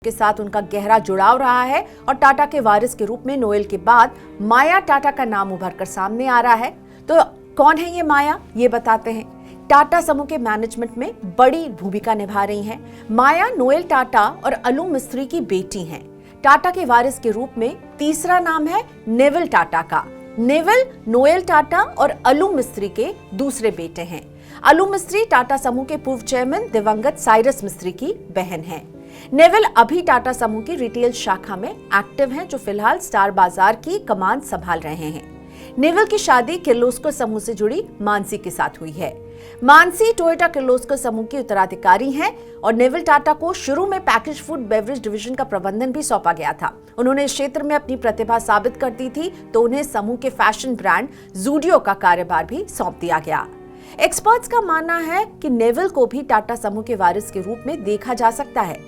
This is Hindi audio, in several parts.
के साथ उनका गहरा जुड़ाव रहा है और टाटा के वारिस के रूप में नोएल के बाद माया टाटा का नाम उभर कर सामने आ रहा है। तो कौन है ये माया, ये बताते हैं। टाटा समूह के मैनेजमेंट में बड़ी भूमिका निभा रही हैं। माया नोएल टाटा और अलू मिस्त्री की बेटी हैं। टाटा के वारिस के रूप में तीसरा नाम है नेविल टाटा का। नेविल नोएल टाटा और अलू मिस्त्री के दूसरे बेटे हैं। अलू मिस्त्री टाटा समूह के पूर्व चेयरमैन दिवंगत साइरस मिस्त्री की बहन है। नेविल अभी टाटा समूह की रिटेल शाखा में एक्टिव हैं, जो फिलहाल स्टार बाजार की कमान संभाल रहे हैं। नेविल की शादी किर्लोस्कर समूह से जुड़ी मानसी के साथ हुई है। मानसी टोयोटा किर्लोस्कर समूह की उत्तराधिकारी हैं और नेविल टाटा को शुरू में पैकेज फूड बेवरेज डिवीजन का प्रबंधन भी सौंपा गया था। उन्होंने इस क्षेत्र में अपनी प्रतिभा साबित कर दी थी, तो उन्हें समूह के फैशन ब्रांड जूडियो का कार्यभार भी सौंप दिया गया। एक्सपर्ट्स का मानना है कि नेविल को भी टाटा समूह के वारिस के रूप में देखा जा सकता है।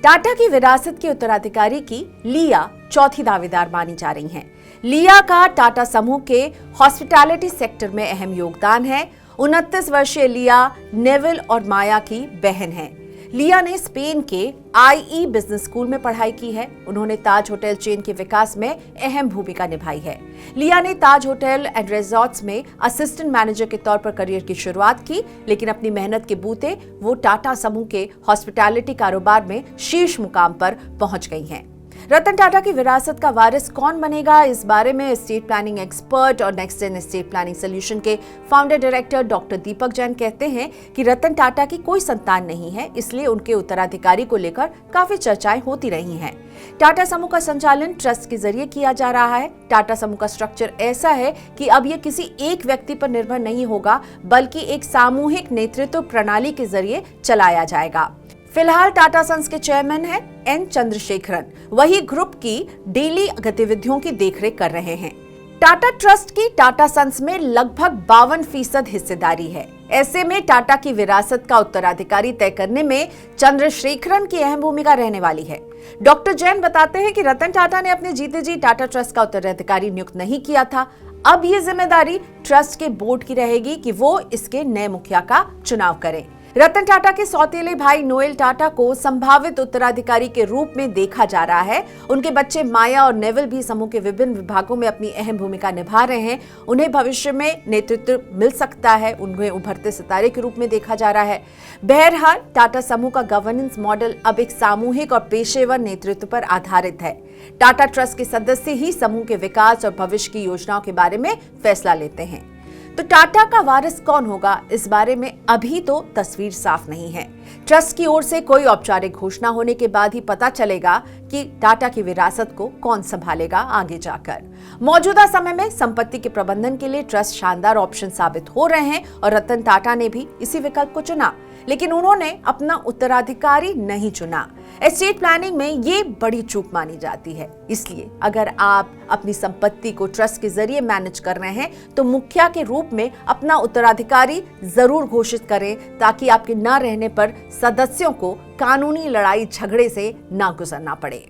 टाटा की विरासत के उत्तराधिकारी की लिया चौथी दावेदार मानी जा रही हैं। लिया का टाटा समूह के हॉस्पिटैलिटी सेक्टर में अहम योगदान है। 29 वर्षीय लिया नेविल और माया की बहन है। लिया ने स्पेन के IE बिजनेस स्कूल में पढ़ाई की है। उन्होंने ताज होटल चेन के विकास में अहम भूमिका निभाई है। लिया ने ताज होटल एंड रिजॉर्ट्स में असिस्टेंट मैनेजर के तौर पर करियर की शुरुआत की, लेकिन अपनी मेहनत के बूते वो टाटा समूह के हॉस्पिटैलिटी कारोबार में शीर्ष मुकाम पर पहुंच गई हैं। रतन टाटा की विरासत का वारिस कौन बनेगा, इस बारे में एस्टेट प्लानिंग एक्सपर्ट और next gen estate planning solution के founder director doctor Deepak Jain कहते हैं कि रतन टाटा की कोई संतान नहीं है, इसलिए उनके उत्तराधिकारी को लेकर काफी चर्चाएं होती रही हैं। टाटा समूह का संचालन ट्रस्ट के जरिए किया जा रहा है। टाटा समूह का स्ट्रक्चर ऐसा है कि अब यह किसी एक व्यक्ति पर निर्भर नहीं होगा, बल्कि एक सामूहिक नेतृत्व प्रणाली के जरिए चलाया जाएगा। फिलहाल टाटा सन्स के चेयरमैन हैं N चंद्रशेखरन, वही ग्रुप की डेली गतिविधियों की देखरेख कर रहे हैं। टाटा ट्रस्ट की टाटा सन्स में लगभग 52% हिस्सेदारी है। ऐसे में टाटा की विरासत का उत्तराधिकारी तय करने में चंद्रशेखरन की अहम भूमिका रहने वाली है। डॉक्टर जैन बताते हैं कि रतन टाटा ने अपने जीते जी टाटा ट्रस्ट का उत्तराधिकारी नियुक्त नहीं किया था। अब ये जिम्मेदारी ट्रस्ट के बोर्ड की रहेगी कि वो इसके नए मुखिया का चुनाव करें। रतन टाटा के सौतेले भाई नोएल टाटा को संभावित उत्तराधिकारी के रूप में देखा जा रहा है। उनके बच्चे माया और नेविल भी समूह के विभिन्न विभागों में अपनी अहम भूमिका निभा रहे हैं। उन्हें भविष्य में नेतृत्व मिल सकता है, उन्हें उभरते सितारे के रूप में देखा जा रहा है। बहरहाल टाटा समूह का गवर्नेंस मॉडल अब एक सामूहिक और पेशेवर नेतृत्व पर आधारित है। टाटा ट्रस्ट के सदस्य ही समूह के विकास और भविष्य की योजनाओं के बारे में फैसला लेते हैं। तो टाटा का वारिस कौन होगा, इस बारे में अभी तो तस्वीर साफ नहीं है। ट्रस्ट की ओर से कोई औपचारिक घोषणा होने के बाद ही पता चलेगा कि टाटा की विरासत को कौन संभालेगा आगे जाकर। मौजूदा समय में संपत्ति के प्रबंधन के लिए ट्रस्ट शानदार ऑप्शन साबित हो रहे हैं और रतन टाटा ने भी इसी विकल्प को चुना, लेकिन उन्होंने अपना उत्तराधिकारी नहीं चुना। एस्टेट प्लानिंग में ये बड़ी चूक मानी जाती है। इसलिए अगर आप अपनी संपत्ति को ट्रस्ट के जरिए मैनेज कर रहे हैं तो मुखिया के रूप में अपना उत्तराधिकारी जरूर घोषित करें, ताकि आपके न रहने पर सदस्यों को कानूनी लड़ाई झगड़े से ना गुजरना पड़े।